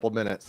minutes.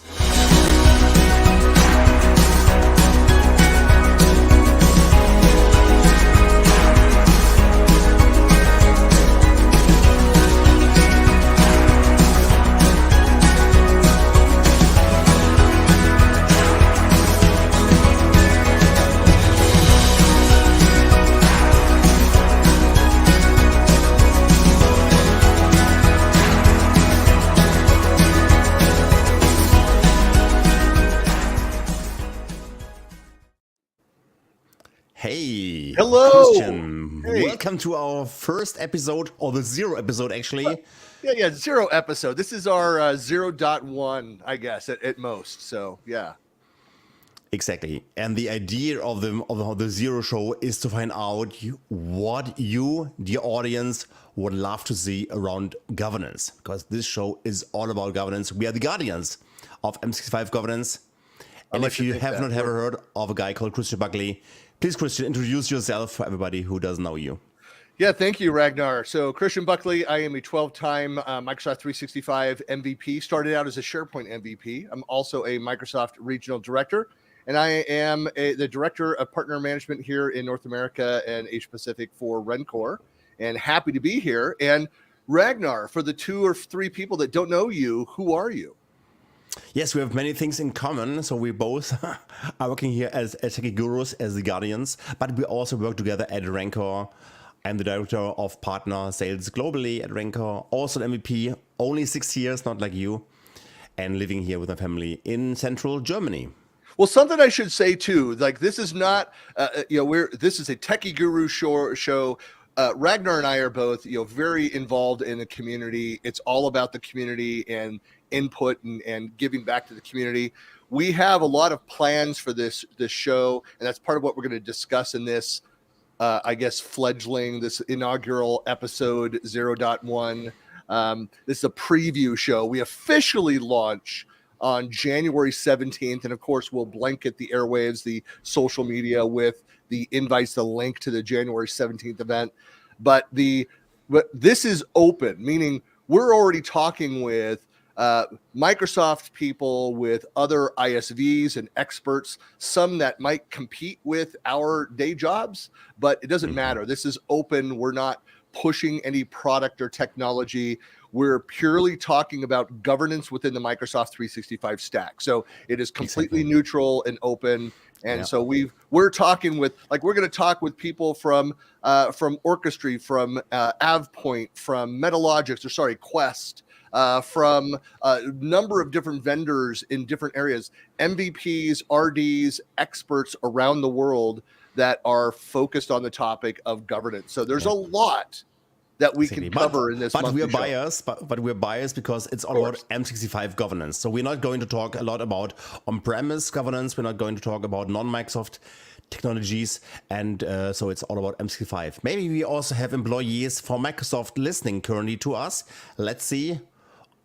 Hey, Hello. Christian. Hey. Welcome to our first episode, or the 0 episode, actually. Yeah, 0 episode. This is our 0.1, I guess, at most. So, yeah. Exactly. And the idea of the 0 show is to find out what you, the audience, would love to see around governance. Because this show is all about governance. We are the Guardians of M365 Governance. And if you have not ever heard of a guy called Christian Buckley, please, Christian, introduce yourself for everybody who doesn't know you. Yeah, thank you, Ragnar. So Christian Buckley, I am a 12-time Microsoft 365 MVP, started out as a SharePoint MVP. I'm also a Microsoft Regional Director, and I am the Director of Partner Management here in North America and Asia Pacific for Rencor, and happy to be here. And Ragnar, for the 2 or 3 people that don't know you, who are you? Yes, we have many things in common. So we both are working here as Tekki Gurus, as the Guardians, but we also work together at Rancor. I'm the Director of Partner Sales globally at Rancor, also an MVP, only 6 years, not like you, and living here with my family in central Germany. Well, something I should say too, like this is not, this is a Tekki Guru show. Ragnar and I are both, very involved in the community. It's all about the community and input and giving back to the community. We have a lot of plans for this show, and that's part of what we're going to discuss in this, fledgling, this inaugural episode 0.1. This is a preview show. We officially launch on January 17th, and of course, we'll blanket the airwaves, the social media with the invites, the link to the January 17th event. But this is open, meaning we're already talking with Microsoft people, with other ISVs and experts, some that might compete with our day jobs, but it doesn't matter. This is open. We're not pushing any product or technology. We're purely talking about governance within the Microsoft 365 stack. So it is completely neutral and open. And so we're talking with, we're going to talk with people from Orchestra, from AvePoint, from Quest, from a number of different vendors in different areas, MVPs, RDs, experts around the world that are focused on the topic of governance. So there's a lot that we can cover in this. But we're biased. But we're biased because it's all about M365 governance. So we're not going to talk a lot about on-premise governance. We're not going to talk about non-Microsoft technologies, and so it's all about M365. Maybe we also have employees from Microsoft listening currently to us. Let's see.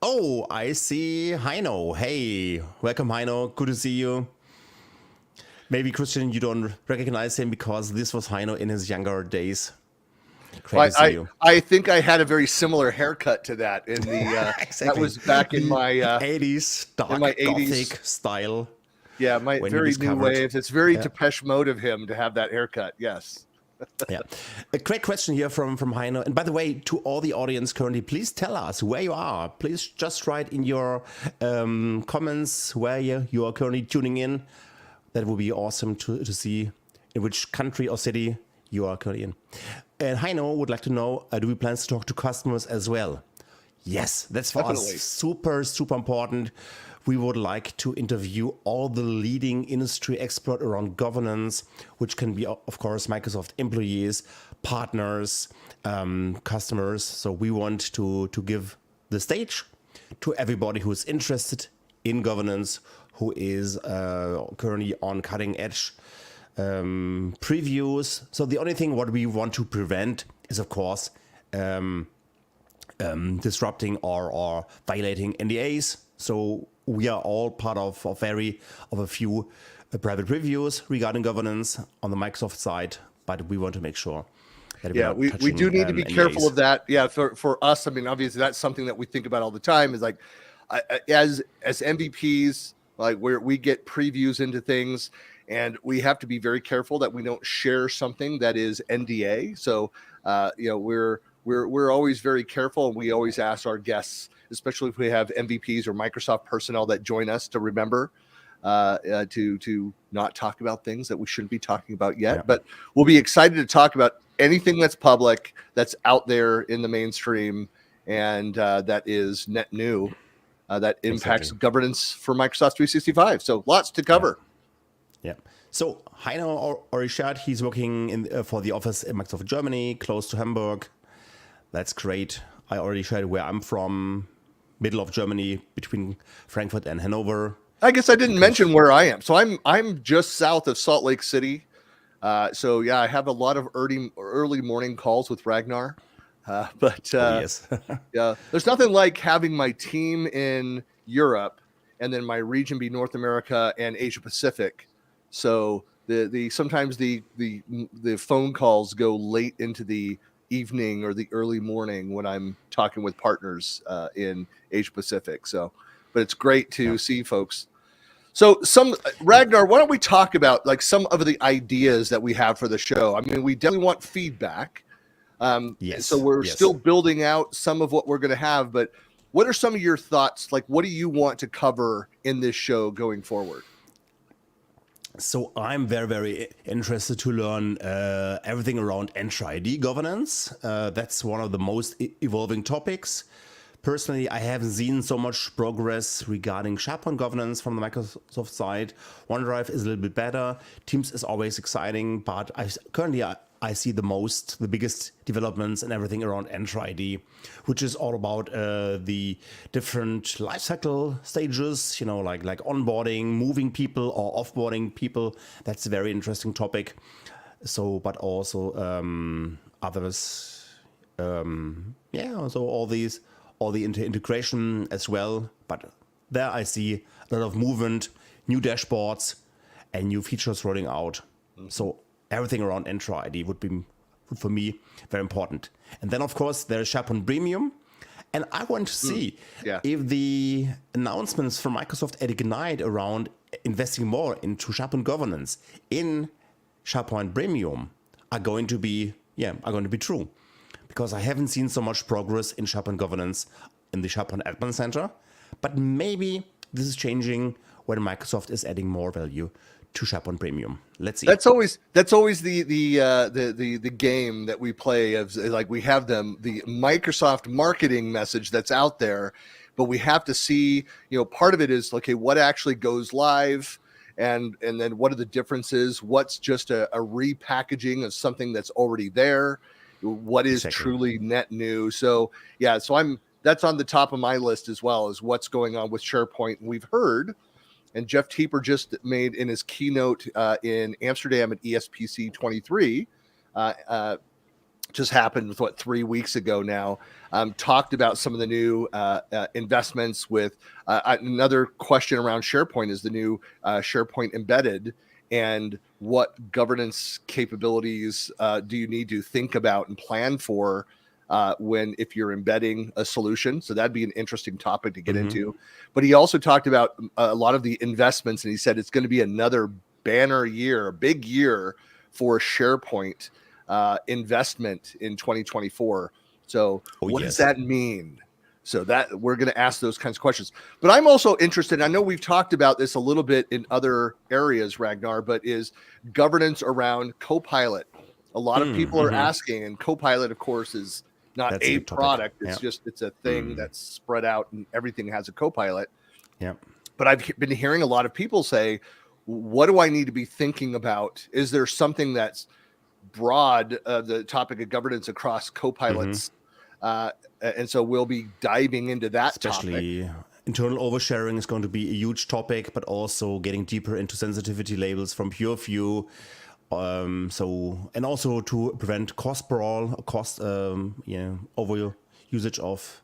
Oh, I see Heino. Hey, welcome, Heino. Good to see you. Maybe, Christian, you don't recognize him because this was Heino in his younger days. I think I had a very similar haircut to that in the exactly. That was back in my 80s, dark Gothic style. Yeah, my very new wave. It's very Depeche Mode of him to have that haircut. Yes. Yeah, a great question here from Heino. And by the way, to all the audience currently, please tell us where you are. Please just write in your comments where you are currently tuning in. That would be awesome to see in which country or city you are currently in. And Heino would like to know, do we plan to talk to customers as well? Yes, that's for us super important. We would like to interview all the leading industry experts around governance, which can be, of course, Microsoft employees, partners, customers. So we want to give the stage to everybody who is interested in governance, who is currently on cutting edge previews. So the only thing what we want to prevent is, of course, disrupting or violating NDAs. So we are all part of a few private reviews regarding governance on the Microsoft side, but we want to make sure that we do need to be careful of that. Yeah, for us, I mean, obviously that's something that we think about all the time. Is like, as MVPs, like we get previews into things, and we have to be very careful that we don't share something that is NDA. So we're always very careful, and we always ask our guests, especially if we have MVPs or Microsoft personnel that join us, to remember to not talk about things that we shouldn't be talking about yet. Yeah. But we'll be excited to talk about anything that's public, that's out there in the mainstream, and that is net new, that impacts governance for Microsoft 365. So lots to cover. Yeah. So Heino already shared he's working for the office in Microsoft Germany, close to Hamburg. That's great. I already shared where I'm from, middle of Germany, between Frankfurt and Hanover. I guess I didn't mention where I am. So I'm just south of Salt Lake City. So yeah, I have a lot of early morning calls with Ragnar. Yes. Yeah, there's nothing like having my team in Europe and then my region be North America and Asia Pacific. So sometimes the phone calls go late into the evening or the early morning when I'm talking with partners in Asia Pacific. So, but it's great to see folks. So Ragnar, why don't we talk about like some of the ideas that we have for the show? I mean, we definitely want feedback. Yes. So we're still building out some of what we're going to have, but what are some of your thoughts? Like, what do you want to cover in this show going forward? So I'm very, very interested to learn everything around Entra-ID governance. That's one of the most evolving topics. Personally, I haven't seen so much progress regarding SharePoint governance from the Microsoft side. OneDrive is a little bit better. Teams is always exciting, but currently I see the biggest developments and everything around Entra-ID, which is all about the different lifecycle stages, like onboarding, moving people or offboarding people. That's a very interesting topic. So, but also others, so all the integration as well. But there I see a lot of movement, new dashboards, and new features rolling out. Mm-hmm. So everything around Entra-ID would be, for me, very important. And then, of course, there's SharePoint Premium. And I want to see if the announcements from Microsoft at Ignite around investing more into SharePoint governance in SharePoint Premium are going to be true. Because I haven't seen so much progress in SharePoint governance in the SharePoint Admin Center. But maybe this is changing when Microsoft is adding more value to SharePoint Premium. Let's see. That's always the game that we play, of like we have the Microsoft marketing message that's out there, but we have to see, part of it is, okay, what actually goes live, and then what are the differences? What's just a repackaging of something that's already there? What is truly net new? So yeah, that's on the top of my list as well, is what's going on with SharePoint. And we've heard, and Jeff Teeper just made in his keynote in Amsterdam at ESPC 23, just happened 3 weeks ago now, talked about some of the new investments with another question around SharePoint is the new SharePoint embedded, and what governance capabilities do you need to think about and plan for if you're embedding a solution. So that'd be an interesting topic to get into. But he also talked about a lot of the investments, and he said it's going to be another banner year, a big year for SharePoint investment in 2024. So what does that mean? So that we're going to ask those kinds of questions. But I'm also interested, I know we've talked about this a little bit in other areas, Ragnar, but is governance around Copilot. A lot of people are asking, and Copilot, of course, is not a product. It's it's a thing that's spread out, and everything has a Copilot. Yeah. But I've been hearing a lot of people say, what do I need to be thinking about? Is there something that's broad, the topic of governance across Copilots? And so we'll be diving into that topic. Internal oversharing is going to be a huge topic, but also getting deeper into sensitivity labels from PureView. And also to prevent cost sprawl, over usage of,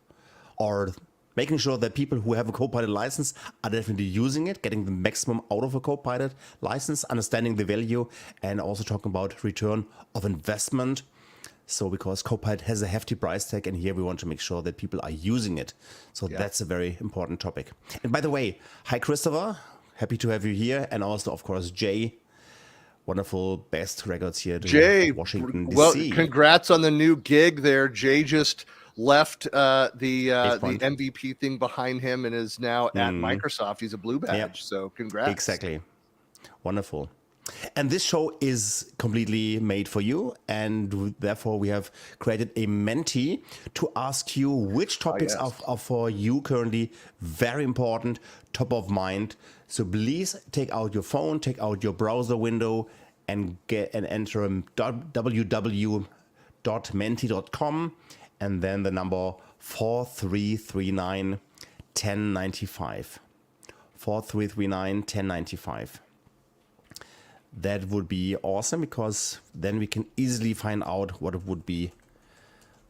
or making sure that people who have a Copilot license are definitely using it, getting the maximum out of a Copilot license, understanding the value, and also talking about return of investment. So because Copilot has a hefty price tag, and here we want to make sure that people are using it. So that's a very important topic. And by the way, hi Christopher, happy to have you here, and also of course Jay, wonderful best records here to Jay, Washington DC. well, congrats on the new gig there. Jay just left the MVP thing behind him and is now at Microsoft. He's a blue badge, so congrats. Exactly, wonderful. And this show is completely made for you, and therefore we have created a Menti to ask you which topics are for you currently very important, top of mind. So please take out your phone, take out your browser window, and enter www.menti.com, and then the number 4339 1095. 4339 1095. That would be awesome, because then we can easily find out what it would be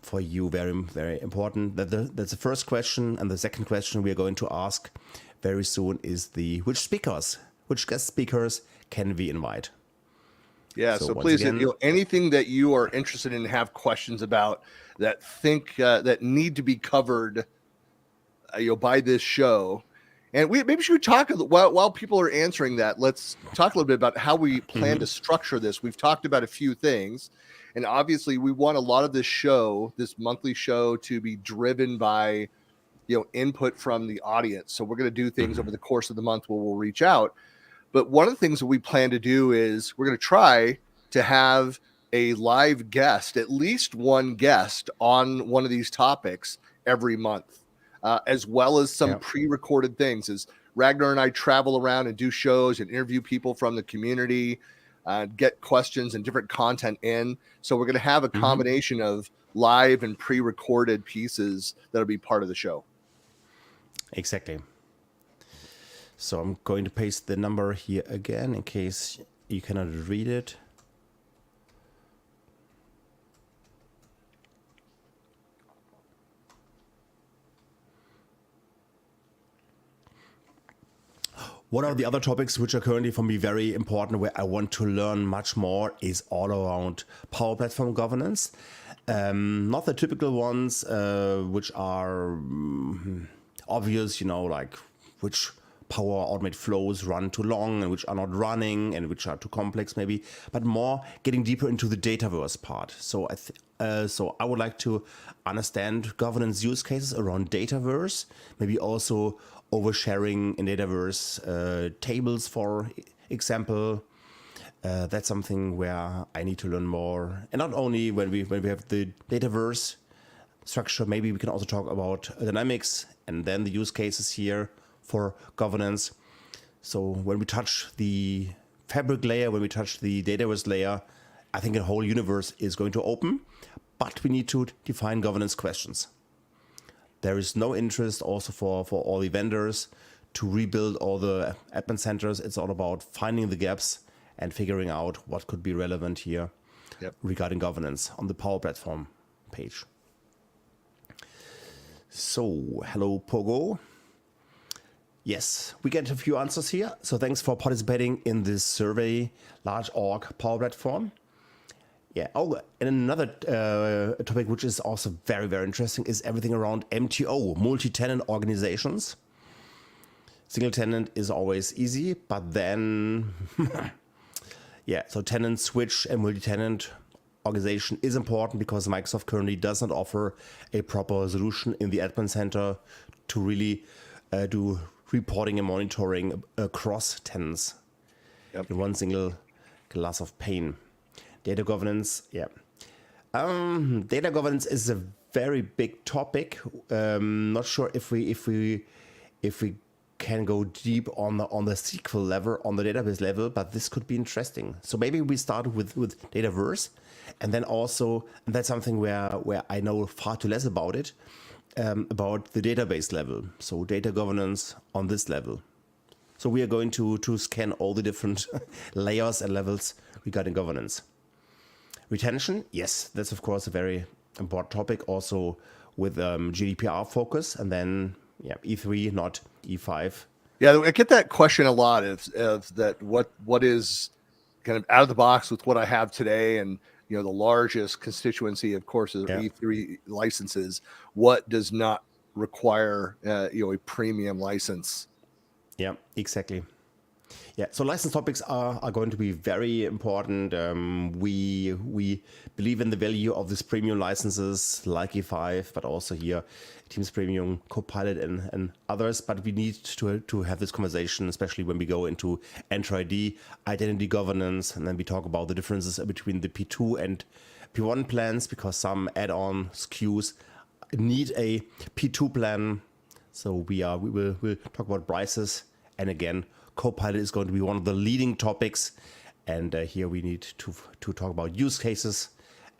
for you. Very, very important. That's the first question. And the second question we are going to ask very soon is which guest speakers can we invite? Yeah, so please, again, anything that you are interested in, have questions about, that that need to be covered by this show. And maybe we should talk while people are answering that. Let's talk a little bit about how we plan to structure this. We've talked about a few things, and obviously we want a lot of this monthly show, to be driven by, input from the audience. So we're going to do things over the course of the month where we'll reach out. But one of the things that we plan to do is we're going to try to have a live guest, at least one guest on one of these topics every month. As well as some pre-recorded things, as Ragnar and I travel around and do shows and interview people from the community, get questions and different content in. So we're going to have a combination of live and pre-recorded pieces that'll be part of the show. Exactly. So I'm going to paste the number here again in case you cannot read it. One of the other topics which are currently for me very important, where I want to learn much more, is all around Power Platform governance. Not the typical ones which are obvious, like which Power Automate flows run too long and which are not running and which are too complex maybe, but more getting deeper into the Dataverse part. So I would like to understand governance use cases around Dataverse, maybe also oversharing in Dataverse tables, for example. That's something where I need to learn more. And not only when we have the Dataverse structure, maybe we can also talk about dynamics and then the use cases here for governance. So when we touch the fabric layer, when we touch the Dataverse layer, I think a whole universe is going to open, but we need to define governance questions. There is no interest also for all the vendors to rebuild all the admin centers. It's all about finding the gaps and figuring out what could be relevant here regarding governance on the Power Platform page. So, hello, Pogo. Yes, we get a few answers here. So thanks for participating in this survey, large org Power Platform. Yeah. Oh, and another topic which is also very, very interesting is everything around MTO, multi-tenant organizations. Single tenant is always easy, but then, so tenant switch and multi-tenant organization is important, because Microsoft currently does not offer a proper solution in the admin center to really do reporting and monitoring across tenants in one single glass of pane. Data governance, data governance is a very big topic. Not sure if we can go deep on the SQL level, on the database level, but this could be interesting. So maybe we start with Dataverse, and then also, and that's something where I know far too less about it, about the database level. So data governance on this level. So we are going to scan all the different layers and levels regarding governance. Retention, yes, that's of course a very important topic, also with GDPR focus, and then E3, not E5. Yeah, I get that question a lot. Of that, what is kind of out of the box with what I have today, and the largest constituency, of course, is E3 licenses. What does not require, a premium license? Yeah, exactly. Yeah, so license topics are going to be very important. We believe in the value of these premium licenses like E5, but also here Teams Premium, Copilot, and others. But we need to have this conversation, especially when we go into Enter-ID, identity governance, and then we talk about the differences between the P2 and P1 plans, because some add-on SKUs need a P2 plan. So we'll talk about prices, and again, Copilot is going to be one of the leading topics, and here we need to talk about use cases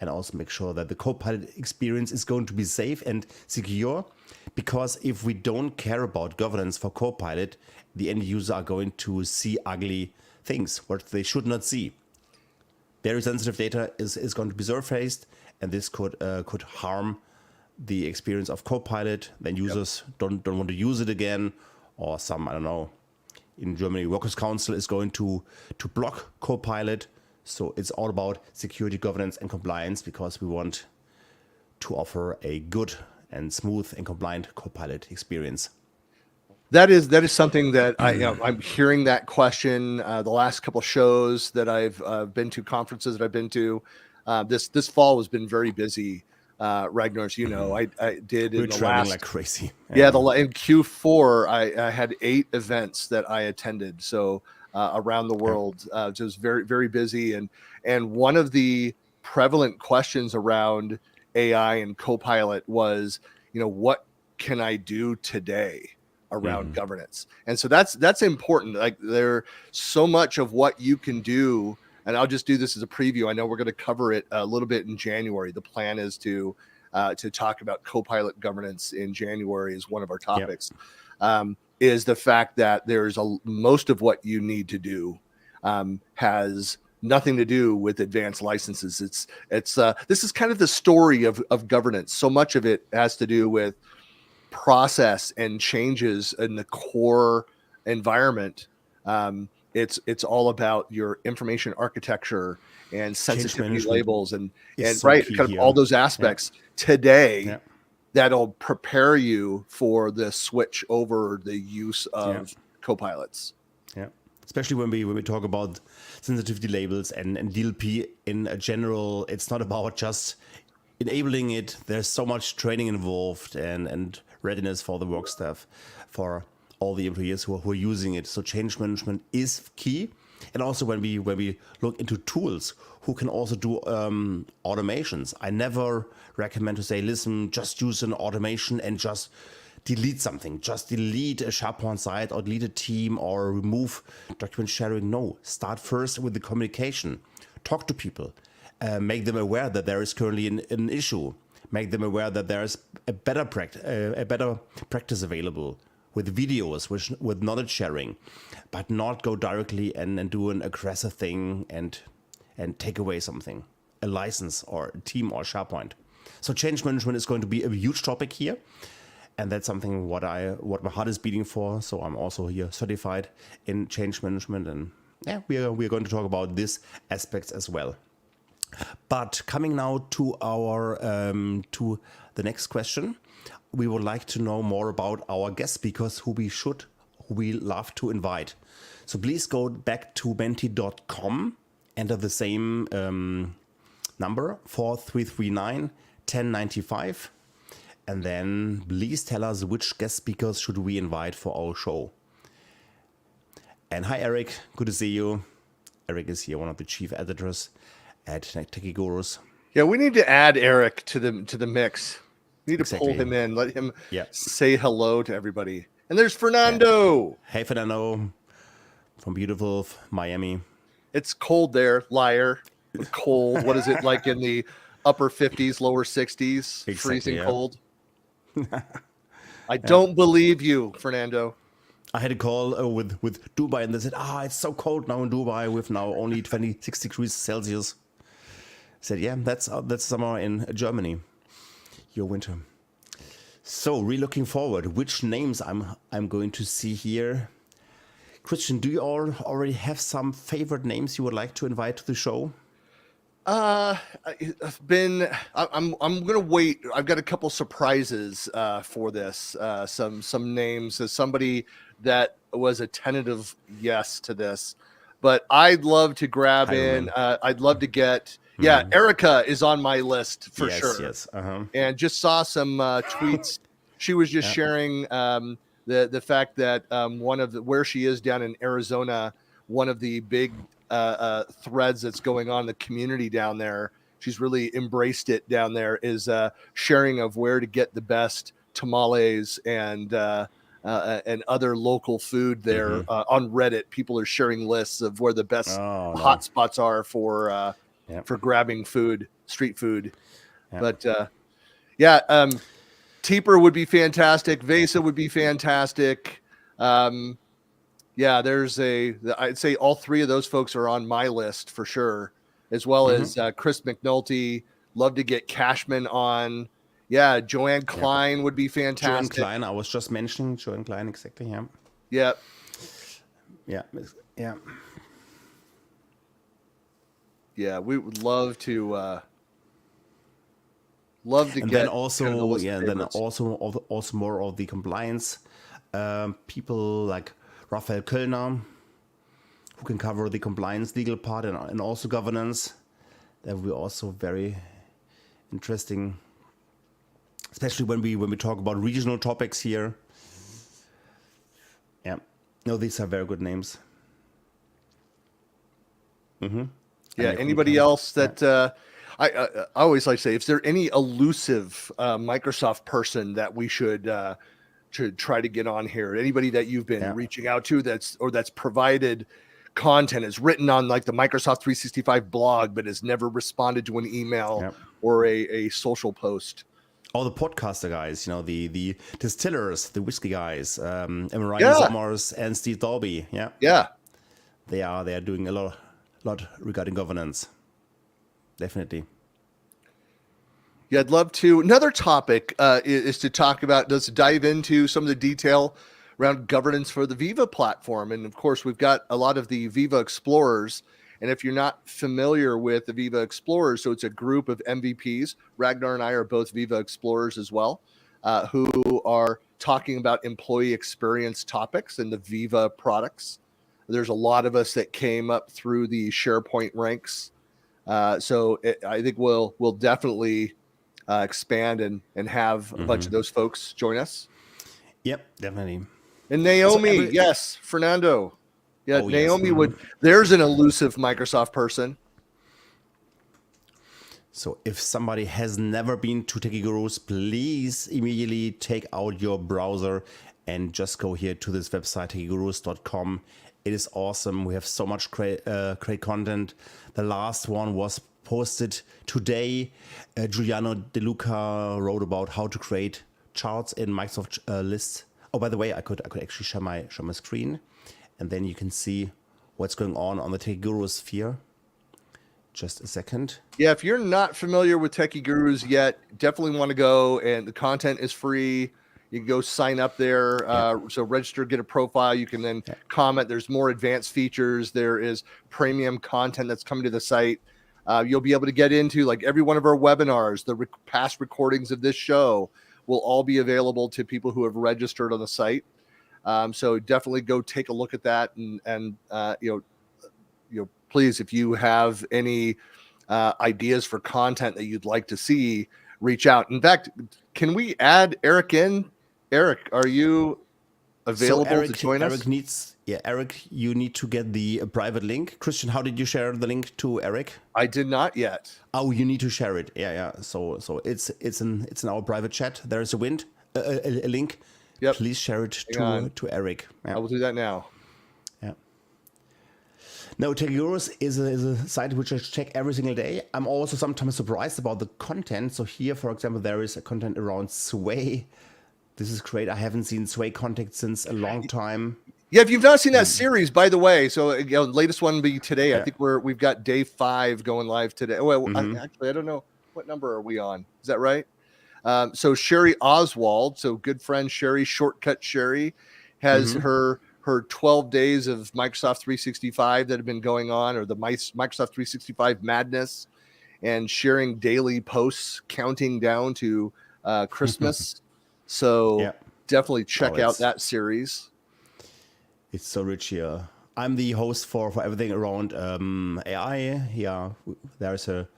and also make sure that the Copilot experience is going to be safe and secure, because if we don't care about governance for Copilot, the end user are going to see ugly things what they should not see. Very sensitive data is going to be surfaced, and this could harm the experience of Copilot. Then users don't want to use it again, or some, I don't know, in Germany, Workers' Council is going to block Copilot. So it's all about security, governance, and compliance, because we want to offer a good and smooth and compliant Copilot experience. That is something that I'm hearing that question. The last couple of shows that I've been to, conferences that I've been to, this fall has been very busy. Ragnar, as you know, I did We're in the traveling last, like crazy. in Q4, I had 8 events that I attended. So around the world, just very, very busy. And one of the prevalent questions around AI and Copilot was, what can I do today around governance? And so that's important. Like, there's so much of what you can do. And I'll just do this as a preview. I know we're going to cover it a little bit in January. The plan is to talk about Copilot governance in January as one of our topics. Is the fact that there's most of what you need to do has nothing to do with advanced licenses. It's this is kind of the story of governance. So much of it has to do with process and changes in the core environment. It's all about your information architecture and sensitivity labels and so right, kind of here. All those aspects today that'll prepare you for the switch over the use of Copilots. Yeah, especially when we talk about sensitivity labels and DLP in general. It's not about just enabling it. There's so much training involved and readiness for the work staff, for all the employees who are using it. So change management is key. And also when we look into tools who can also do automations, I never recommend to say, listen, just use an automation and just delete something. Just delete a SharePoint site or delete a team or remove document sharing. No, start first with the communication. Talk to people. Make them aware that there is currently an issue. Make them aware that there is a better practice available, with videos, with knowledge sharing, but not go directly and do an aggressive thing and take away something, a license or a team or SharePoint. So change management is going to be a huge topic here, and that's something what my heart is beating for. So I'm also here certified in change management, and we are going to talk about these aspects as well. But coming now to our to the next question. We would like to know more about our guest speakers who we love to invite. So please go back to menti.com, enter the same number 4339 1095, and then please tell us which guest speakers should we invite for our show. And hi Eric, good to see you. Eric is here, one of the chief editors at Tekki Gurus. Yeah, we need to add Eric to the mix. We need to pull him in, let him say hello to everybody. And there's Fernando. Hey, Fernando, from beautiful Miami. It's cold there, liar. It's cold. What is it like in the upper 50s, lower 60s? Freezing cold. I don't believe you, Fernando. I had a call with Dubai, and they said, it's so cold now in Dubai with now only 26 degrees Celsius. I said, yeah, that's summer in Germany. Your winter. So, really looking forward. Which names I'm going to see here? Christian, do you all already have some favorite names you would like to invite to the show? It's been. I'm gonna wait. I've got a couple surprises for this. Some names as somebody that was a tentative yes to this, but I'd love to grab in. I'd love to get. Yeah, Erica is on my list for sure. Yes. And just saw some tweets. She was just sharing the fact that one of the where she is down in Arizona, one of the big threads that's going on in the community down there. She's really embraced it down there. Is sharing of where to get the best tamales and other local food there on Reddit. People are sharing lists of where the best hot spots are for grabbing food, street food. But Teeper would be fantastic. Vesa would be fantastic. I'd say all three of those folks are on my list for sure, as well as Chris McNulty. Love to get Cashman on. Yeah, Joanne Klein would be fantastic. Joanne Klein, I was just mentioning Joanne Klein, exactly. Yeah. Yeah, we would love to and get. Then also, kind of then also more of the compliance people like Raphael Kölner, who can cover the compliance legal part and also governance. That will be also very interesting, especially when we talk about regional topics here. Yeah, no, these are very good names. Yeah, anybody else that I always like to say, if there any elusive Microsoft person that we should try to get on here, anybody that you've been reaching out to that's provided content, is written on like the Microsoft 365 blog, but has never responded to an email or a social post. All the podcaster guys, the distillers, the whiskey guys, Ryan Sommers and Steve Dolby. They are doing a lot regarding governance. Definitely. Yeah, I'd love to. Another topic is to talk about, dive into some of the detail around governance for the Viva platform. And of course, we've got a lot of the Viva Explorers. And if you're not familiar with the Viva Explorers, so it's a group of MVPs. Ragnar and I are both Viva Explorers as well, who are talking about employee experience topics and the Viva products. There's a lot of us that came up through the SharePoint ranks. I think we'll definitely expand and have a bunch of those folks join us. Yep, definitely. And Naomi, yes, Fernando. Yeah, Naomi would. There's an elusive Microsoft person. So if somebody has never been to Tekki Gurus, please immediately take out your browser and just go here to this website, tekkigurus.com. It is awesome. We have so much great content. The last one was posted today. Giuliano De Luca wrote about how to create charts in Microsoft lists. Oh, by the way, I could actually share my screen, and then you can see what's going on the Tekki Gurus sphere. Just a second. Yeah, if you're not familiar with Tekki Gurus yet, definitely want to go, and the content is free. You can go sign up there. So register, get a profile. You can then comment. There's more advanced features. There is premium content that's coming to the site. You'll be able to get into like every one of our webinars. The past recordings of this show will all be available to people who have registered on the site. So definitely go take a look at that. And please, if you have any ideas for content that you'd like to see, reach out. In fact, can we add Eric in? Eric, are you available to join us? Eric, you need to get the private link. Christian, how did you share the link to Eric? I did not yet. Oh, you need to share it. Yeah. So it's in our private chat. There is a link. Yep. Please share it to Eric. I will do that now. Yeah. No, Tekki Gurus is a site which I check every single day. I'm also sometimes surprised about the content. So here, for example, there is a content around Sway. This is great. I haven't seen Sway content since a long time. Yeah, if you've not seen that series, by the way, so latest one will be today. I think we've got day 5 going live today. Well, actually, I don't know what number are we on. Is that right? So Sherry Oswald, so good friend Sherry, Shortcut Sherry, has her 12 days of Microsoft 365 that have been going on, or the Microsoft 365 madness. and sharing daily posts counting down to Christmas. So definitely check out that series. It's so rich here. I'm the host for everything around AI. Yeah, there's a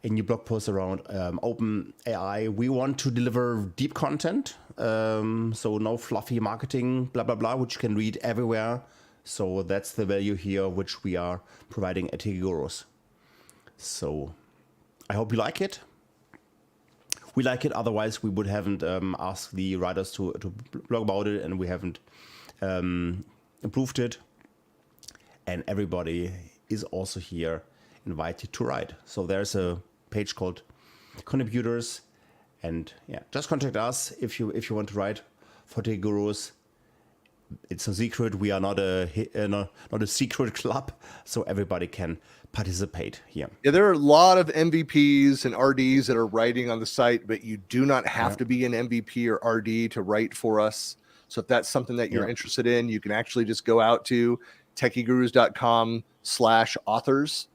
new blog post around open AI. We want to deliver deep content, so no fluffy marketing, blah, blah, blah, which you can read everywhere. So that's the value here, which we are providing at Tekki Gurus. So I hope you like it. We like it, otherwise we would haven't asked the writers to blog about it, and we haven't improved it. And everybody is also here invited to write. So there's a page called Contributors, and yeah, just contact us if you want to write for Tekki Gurus. It's a secret. We are not a secret club, so everybody can participate here. Yeah, there are a lot of MVPs and RDs that are writing on the site, but you do not have to be an MVP or RD to write for us. So if that's something that you're interested in, you can actually just go out to tekkigurus.com/authors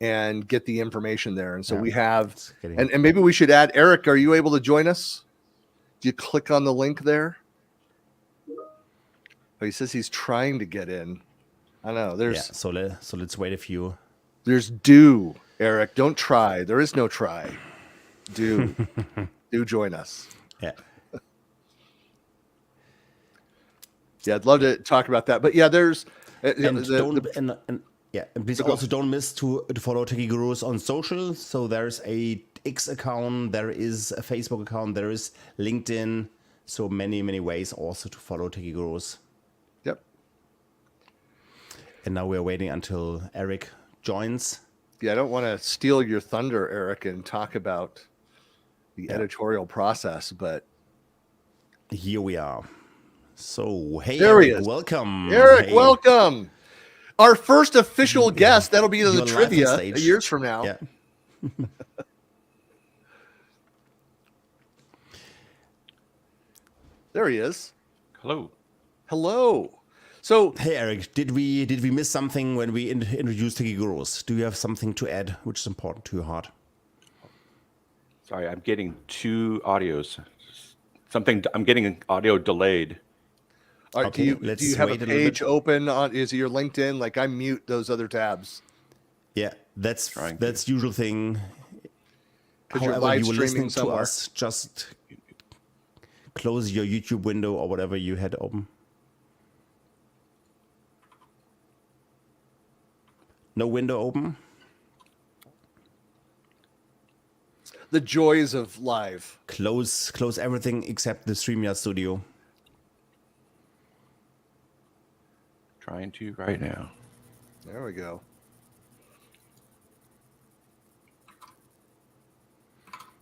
and get the information there. And so we have, and maybe we should add, Eric, are you able to join us? Do you click on the link there? Oh, he says he's trying to get in. I know there's, so let's wait a few. There's do, Eric, don't try. There is no try. Do join us. Yeah. Yeah, I'd love to talk about that. But yeah, there's and please also don't miss to follow Tekki Gurus on social. So there's a X account, there is a Facebook account, there is LinkedIn. So many ways also to follow Tekki Gurus. Yep. And now we're waiting until Eric joins. Yeah, I don't want to steal your thunder, Eric, and talk about the editorial process, but here we are. So, hey, there Eric, he is. welcome. Eric, hey. Welcome. Our first official guest. That'll be the You're trivia years from now. Yeah. There he is. Hello. Hello. So, hey, Eric, did we miss something when we introduced Tekki Gurus? Do you have something to add which is important to your heart? Sorry, I'm getting two audios. I'm getting audio delayed. all right, Okay, do you have a page open on? Is it your LinkedIn? Like I mute those other tabs. Yeah, that's usual thing. Because you're However, live you were streaming listening to somewhere. us, just close your YouTube window or whatever you had open. No window open? The joys of live. Close everything except the StreamYard Studio. Trying to right now. There we go.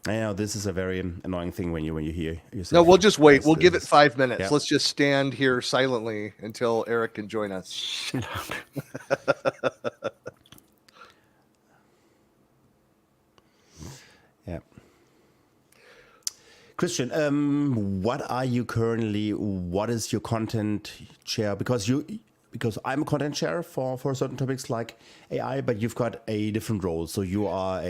I know this is a very annoying thing when you hear yourself. No, we'll just wait. We'll give it 5 minutes. Yeah. Let's just stand here silently until Eric can join us. Shut up. Yeah. Christian, what is your content share? Because I'm a content share for certain topics like AI, but you've got a different role. So you are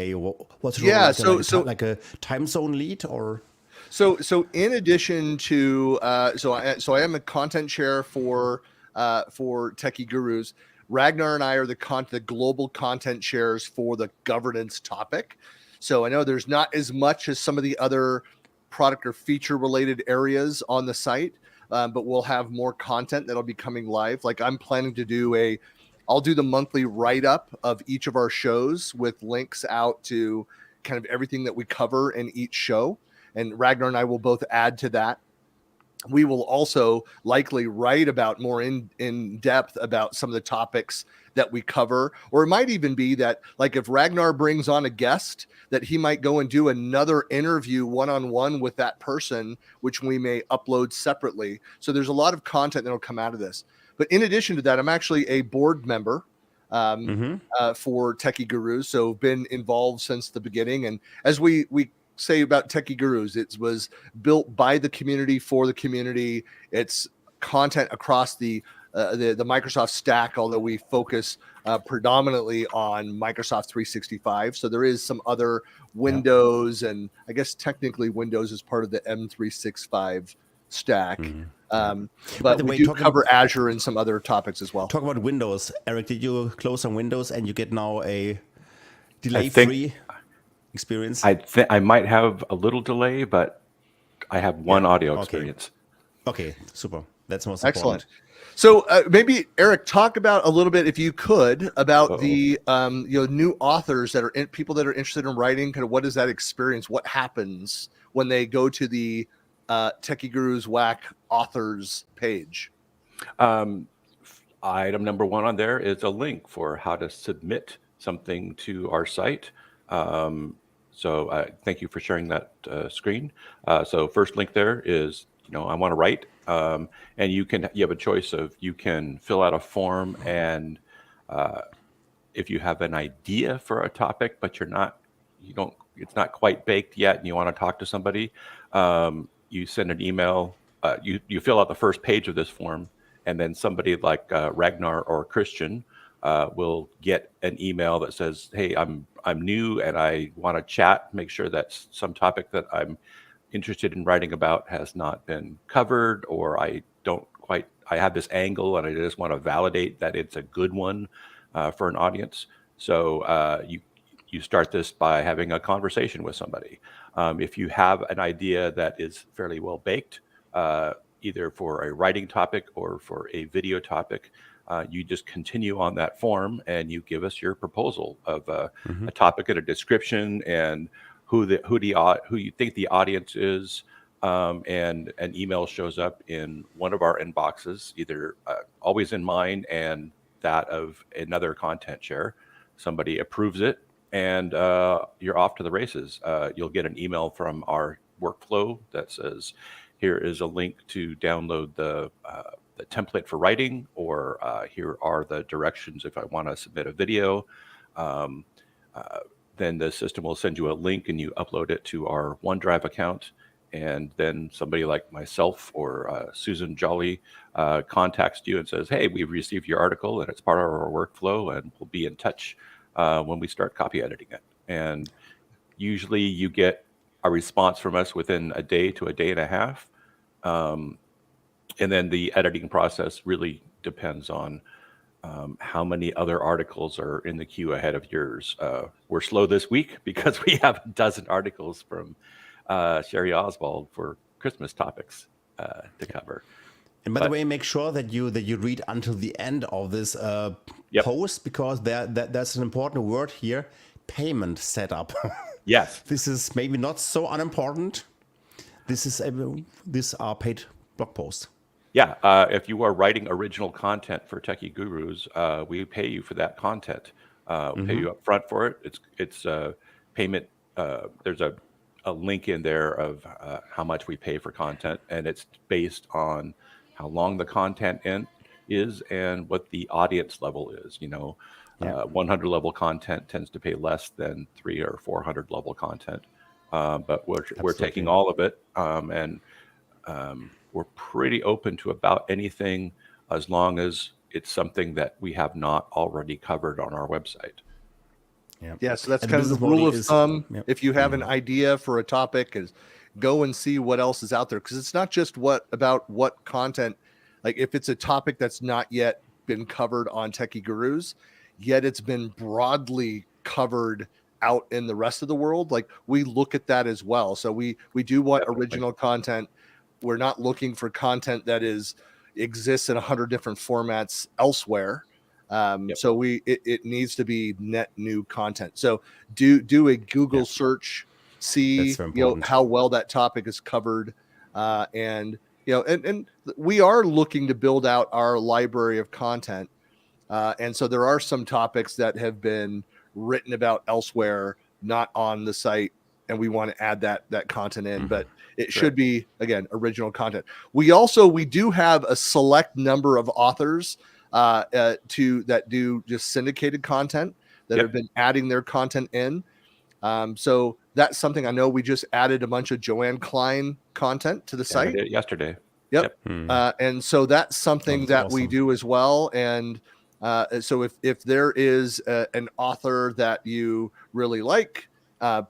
what's your role? Like a time zone lead or? So in addition to so I am a content share for Tekki Gurus. Ragnar and I are the global content shares for the governance topic. So I know there's not as much as some of the other product or feature related areas on the site, but we'll have more content that'll be coming live. Like I'm planning to I'll do the monthly write up of each of our shows with links out to kind of everything that we cover in each show. And Ragnar and I will both add to that. We will also likely write about more in depth about some of the topics that we cover, or it might even be that like if Ragnar brings on a guest that he might go and do another interview one-on-one with that person, which we may upload separately. So there's a lot of content that will come out of this. But in addition to that, I'm actually a board member for Tekki Gurus. So been involved since the beginning. And as we say about Tekki Gurus, it was built by the community for the community. It's content across the the Microsoft stack, although we focus predominantly on Microsoft 365. So there is some other Windows, and I guess technically Windows is part of the M365 stack. But we do cover Azure and some other topics as well. Talk about Windows. Eric, did you close on Windows and you get now a delay-free experience? I might have a little delay, but I have one audio experience. Okay, super. That's most excellent. important. So maybe Eric, talk about a little bit, if you could, about the new authors that are people that are interested in writing. Kind of what is that experience? What happens when they go to the Tekki Gurus WAC authors page? Item number 1 on there is a link for how to submit something to our site. So thank you for sharing that screen. So first link there is, I want to write, and you have a choice of, you can fill out a form, and if you have an idea for a topic, but it's not quite baked yet, and you want to talk to somebody, you send an email, you fill out the first page of this form, and then somebody like Ragnar or Christian will get an email that says, hey, I'm new and I want to chat, make sure that some topic that I'm interested in writing about has not been covered, or I have this angle and I just want to validate that it's a good one for an audience. So you start this by having a conversation with somebody. If you have an idea that is fairly well baked, either for a writing topic or for a video topic, you just continue on that form and you give us your proposal of a topic and a description, and who you think the audience is, and an email shows up in one of our inboxes, either always in mine and that of another content share. Somebody approves it, and you're off to the races. You'll get an email from our workflow that says, here is a link to download the template for writing, or here are the directions if I want to submit a video. Then the system will send you a link and you upload it to our OneDrive account. And then somebody like myself or Susan Jolly contacts you and says, hey, we've received your article and it's part of our workflow, and we'll be in touch when we start copy editing it. And usually you get a response from us within a day to a day and a half. And then the editing process really depends on how many other articles are in the queue ahead of yours. We're slow this week because we have a dozen articles from Sherry Oswald for Christmas topics to cover. And by the way, make sure that you read until the end of this post, because there's an important word here: payment setup. Yes, this is maybe not so unimportant. These are paid blog posts. Yeah, if you are writing original content for Tekki Gurus, we pay you for that content. We pay you up front for it. It's payment. There's a link in there of how much we pay for content, and it's based on how long the content is and what the audience level is. 100 level content tends to pay less than 300 or 400 level content, but we're taking all of it, and we're pretty open to about anything, as long as it's something that we have not already covered on our website. Yeah, so that's kind of the rule of thumb. If you have an idea for a topic, is go and see what else is out there, because it's not just about what content. Like if it's a topic that's not yet been covered on Tekki Gurus, yet it's been broadly covered out in the rest of the world, like we look at that as well. So we do want original content. We're not looking for content that exists in 100 different formats elsewhere. So it needs to be net new content. So do a Google search, see how well that topic is covered, and we are looking to build out our library of content, and so there are some topics that have been written about elsewhere, not on the site, and we want to add that content in, but it should be, again, original content. We do have a select number of authors that do just syndicated content that have been adding their content in. So that's something I know. We just added a bunch of Joanne Klein content to the site. Yesterday. Yep. And so that's something that we awesome. do as well. And so if there is an author that you really like,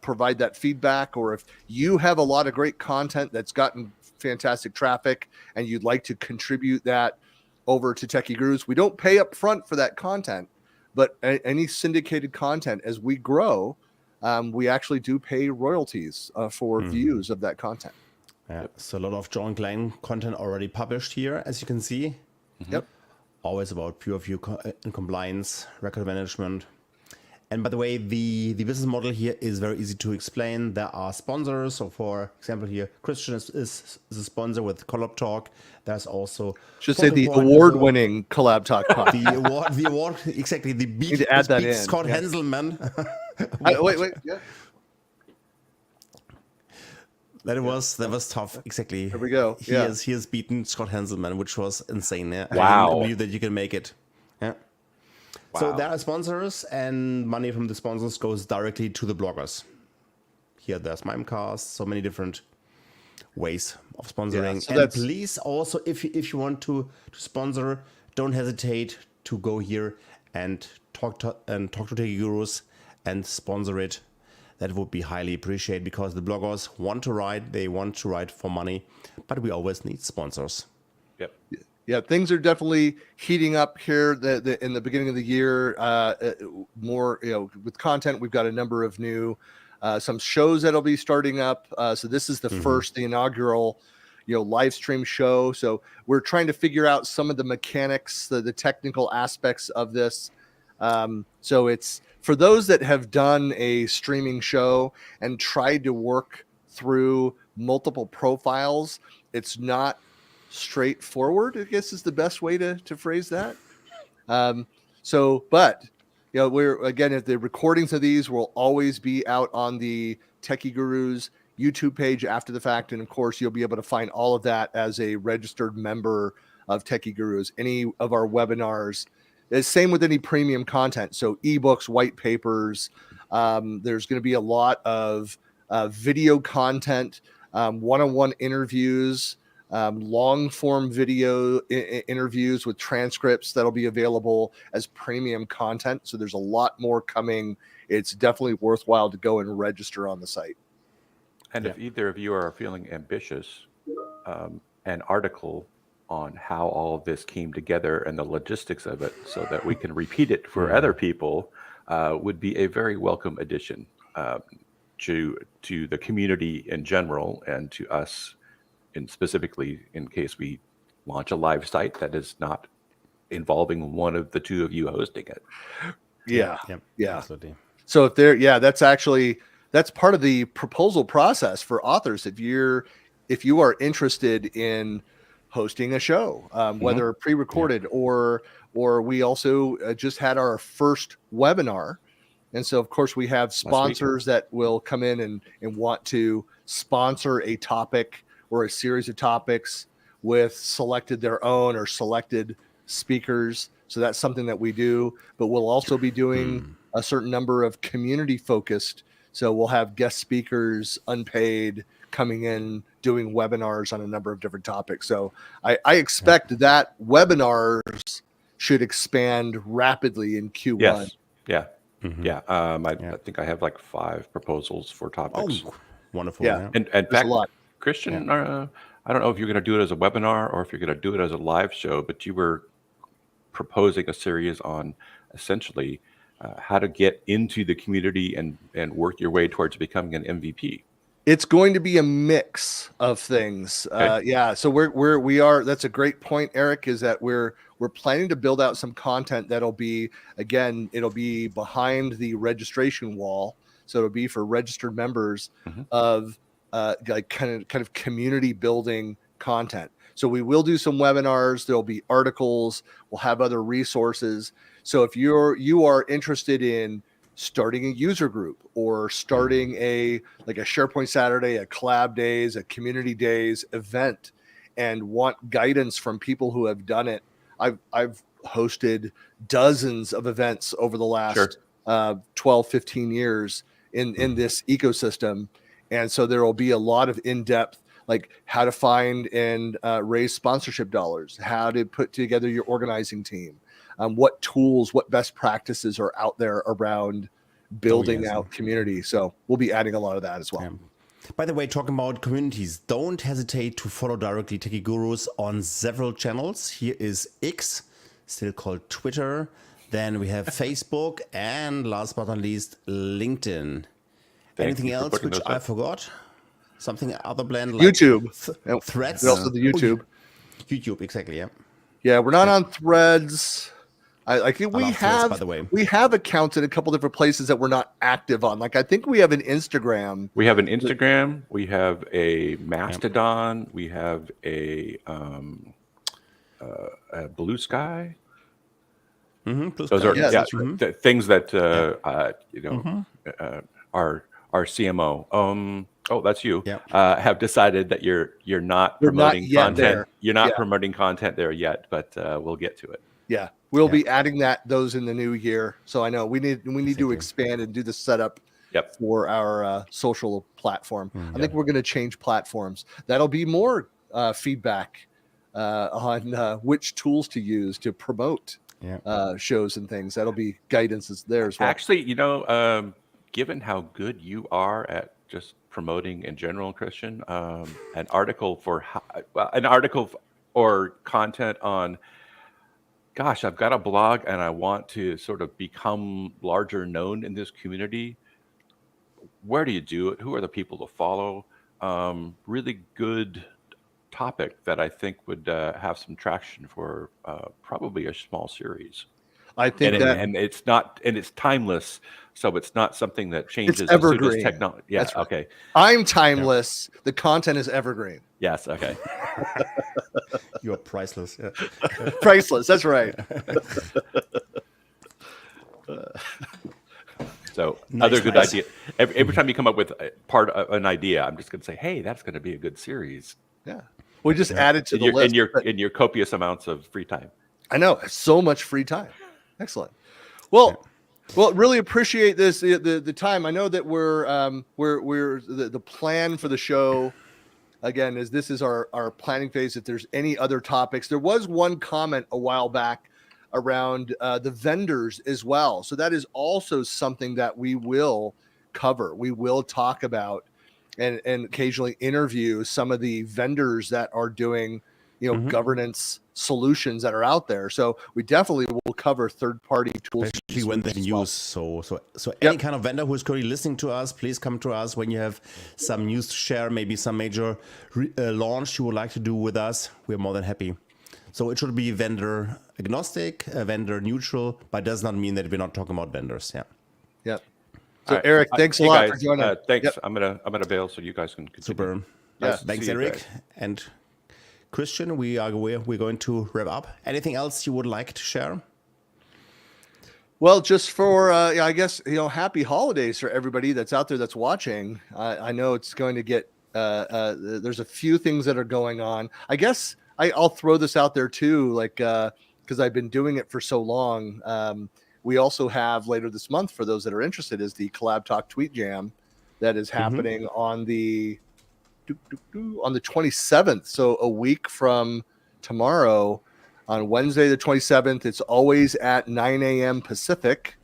provide that feedback. Or if you have a lot of great content that's gotten fantastic traffic and you'd like to contribute that over to Tekki Gurus, we don't pay up front for that content, but any syndicated content, as we grow, we actually do pay royalties for views of that content. Yeah, so a lot of John Klein content already published here, as you can see. Yep. Always about peer review and compliance, record management. And by the way, the business model here is very easy to explain. There are sponsors. So for example, here, Christian is a sponsor with Collab Talk. There's also... Should say the award-winning Collab Talk podcast. The award, exactly. The beat, Need to add that in. Scott Henselman. Wait. Yeah. That was tough. Exactly. There we go. He has beaten Scott Henselman, which was insane. Yeah? Wow. I didn't believe that you can make it. Yeah. Wow. So there are sponsors, and money from the sponsors goes directly to the bloggers. Here there's Mimecast, so many different ways of sponsoring. Yeah, so and please also, if you want to sponsor, don't hesitate to go here and talk to Tekki Gurus and sponsor it. That would be highly appreciated, because the bloggers want to write, they want to write for money, but we always need sponsors. Yep. Yeah, things are definitely heating up here. In the beginning of the year, more with content. We've got a number of new some shows that'll be starting up. So this is the the inaugural live stream show. So we're trying to figure out some of the mechanics, the technical aspects of this. So it's for those that have done a streaming show and tried to work through multiple profiles. It's not straightforward, I guess, is the best way to phrase that. But we're, again, the recordings of these will always be out on the Tekki Gurus YouTube page after the fact, and of course you'll be able to find all of that as a registered member of Tekki Gurus. Any of our webinars, the same with any premium content, so ebooks, white papers. There's going to be a lot of video content, one-on-one interviews, long form video interviews with transcripts that'll be available as premium content. So there's a lot more coming. It's definitely worthwhile to go and register on the site. And if either of you are feeling ambitious, an article on how all of this came together and the logistics of it so that we can repeat it for other people would be a very welcome addition to the community in general, and to us and specifically in case we launch a live site that is not involving one of the two of you hosting it. Yeah. Absolutely. So that's part of the proposal process for authors. If you are interested in hosting a show, whether pre-recorded or we also just had our first webinar. And so, of course, we have sponsors that will come in and want to sponsor a topic or a series of topics with their own or selected speakers. So that's something that we do, but we'll also be doing a certain number of community focused. So we'll have guest speakers, unpaid, coming in, doing webinars on a number of different topics. So I expect that webinars should expand rapidly in Q1. Yes. Yeah. I think I have like 5 proposals for topics. Oh, wonderful. Yeah. And There's a lot. Christian, I don't know if you're going to do it as a webinar or if you're going to do it as a live show, but you were proposing a series on essentially how to get into the community and work your way towards becoming an MVP. It's going to be a mix of things. Okay. So we are. That's a great point, Eric. Is that we're planning to build out some content that'll be, again, it'll be behind the registration wall. So it'll be for registered members of like kind of community building content. So we will do some webinars. There'll be articles. We'll have other resources. So if you are interested in starting a user group or starting a SharePoint Saturday, a collab days, a community days event, and want guidance from people who have done it, I've hosted dozens of events over the last 12, 15 years in this ecosystem. And so there will be a lot of in-depth, like how to find and raise sponsorship dollars, how to put together your organizing team, what tools, what best practices are out there around building out community. So we'll be adding a lot of that as well. Yeah. By the way, talking about communities, don't hesitate to follow directly Tekki Gurus on several channels. Here is X, still called Twitter. Then we have Facebook, and last but not least, LinkedIn. Anything else which I forgot? Something other blend like YouTube, Threads. There's also the YouTube. YouTube, exactly. Yeah. Yeah, we're not on Threads. I think we have, by the way. we have accounts in a couple different places that we're not active on. Like I think we have an Instagram. We have an Instagram. We have a Mastodon. We have a Blue Sky. Mm-hmm, Those are right. things that our CMO. Oh, that's you. Yeah. Have decided that you're not promoting content. There. You're not promoting content there yet, but we'll get to it. Yeah, we'll be adding those in the new year. So I know we need to expand and do the setup for our social platform. I think we're going to change platforms. That'll be more feedback on which tools to use to promote shows and things. That'll be guidance there as well. Actually, given how good you are at just promoting in general, Christian, an article or content on, gosh, I've got a blog and I want to sort of become larger known in this community. Where do you do it? Who are the people to follow? Really good topic that I think would have some traction for probably a small series. I think it's timeless, so it's not something that changes. It's evergreen. Technology. Yeah. That's right. Okay. I'm timeless. Yeah. The content is evergreen. Yes. Okay. You're priceless. Yeah. Priceless. That's right. So other good idea. Every time you come up with part of an idea, I'm just going to say, "Hey, that's going to be a good series." Yeah. We just added to the list in your copious amounts of free time. I know, so much free time. Excellent. Well, really appreciate this the time. I know that we're the plan for the show again is this is our planning phase. If there's any other topics, there was one comment a while back around the vendors as well. So that is also something that we will cover. We will talk about and occasionally interview some of the vendors that are doing governance solutions that are out there. So we definitely will cover third-party tools. Especially when they use so any kind of vendor who is currently listening to us, please come to us when you have some news to share, maybe some major launch you would like to do with us. We're more than happy. So it should be vendor agnostic, vendor neutral, but does not mean that we're not talking about vendors. Yeah. Yeah. So Eric, thanks a lot for joining. Thanks. Yep. I'm gonna bail so you guys can continue. Super. Thanks, Eric. And Christian, we're going to wrap up. Anything else you would like to share? Well, just for I guess happy holidays for everybody that's out there that's watching. I know it's going to get there's a few things that are going on. I guess I'll throw this out there too, like because I've been doing it for so long. We also have later this month, for those that are interested, is the Collab Talk Tweet Jam that is happening on the 27th. So a week from tomorrow, on Wednesday the 27th. It's always at 9 a.m. Pacific.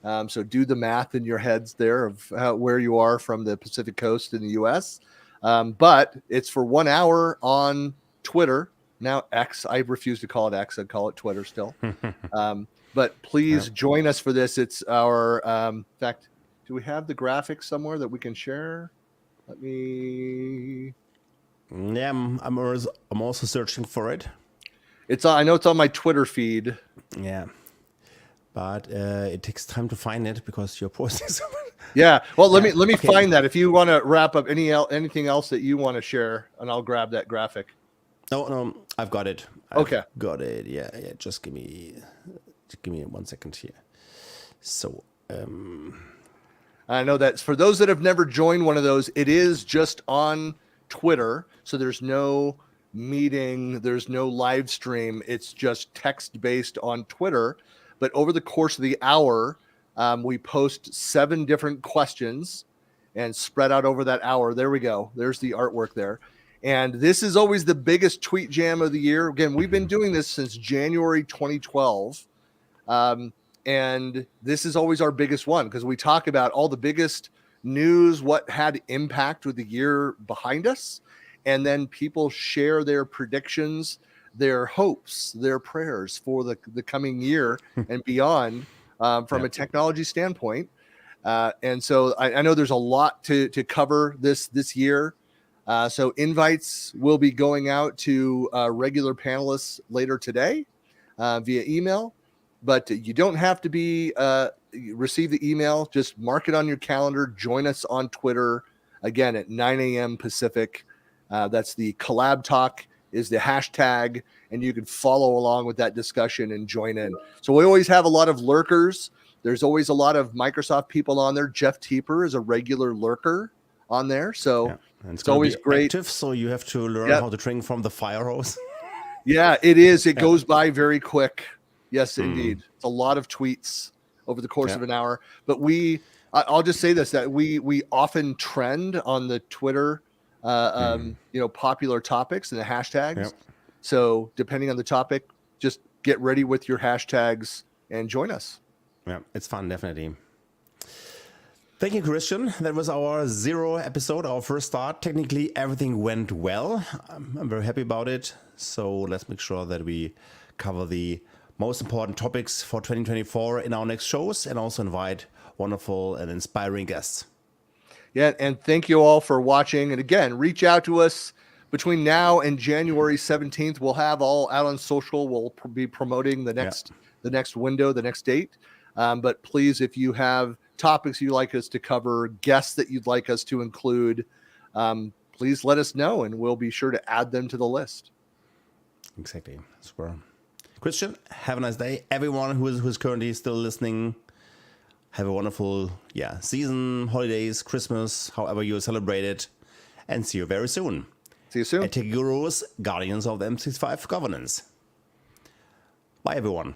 So do the math in your heads there of where you are from the Pacific Coast in the U.S. But it's for 1 hour on Twitter. Now X. I refuse to call it X. I'd call it Twitter still. But please join us for this. It's our, in fact, do we have the graphics somewhere that we can share? Let me. Yeah, I'm also searching for it. I know it's on my Twitter feed. Yeah, but it takes time to find it because you're posting something. Yeah, well, let me find that. If you want to wrap up anything else that you want to share, and I'll grab that graphic. No, I've got it. Got it. Yeah. Just give me 1 second here. So, I know that for those that have never joined one of those, it is just on Twitter. So there's no meeting, there's no live stream. It's just text based on Twitter. But over the course of the hour, we post 7 different questions and spread out over that hour. There we go. There's the artwork there. And this is always the biggest tweet jam of the year. Again, we've been doing this since January 2012. And this is always our biggest one because we talk about all the biggest news, what had impact with the year behind us. And then people share their predictions, their hopes, their prayers for the coming year and beyond from a technology standpoint. And so I know there's a lot to cover this year. So invites will be going out to regular panelists later today via email. But you don't have to receive the email. Just mark it on your calendar. Join us on Twitter, again, at 9 a.m. Pacific. That's the collab talk is the hashtag, and you can follow along with that discussion and join in. So we always have a lot of lurkers. There's always a lot of Microsoft people on there. Jeff Teeper is a regular lurker on there. So it's always great. Active, so you have to learn how to drink from the fire hose. Yeah, it is. It goes by very quick. Yes, indeed. It's a lot of tweets over the course of an hour. But I'll just say this, that we often trend on the Twitter, popular topics and the hashtags. Yep. So depending on the topic, just get ready with your hashtags and join us. Yeah, it's fun, definitely. Thank you, Christian. That was our 0 episode, our first start. Technically, everything went well. I'm very happy about it. So let's make sure that we cover the most important topics for 2024 in our next shows and also invite wonderful and inspiring guests. Yeah, and thank you all for watching. And again, reach out to us between now and January 17th. We'll have all out on social. We'll be promoting the next window, the next date. But please, if you have topics you'd like us to cover, guests that you'd like us to include, please let us know and we'll be sure to add them to the list. Exactly. Super. Christian, have a nice day. Everyone who's currently still listening, have a wonderful season, holidays, Christmas, however you celebrate it, and see you very soon. See you soon. At Tekki Gurus, Guardians of M365 Governance. Bye, everyone.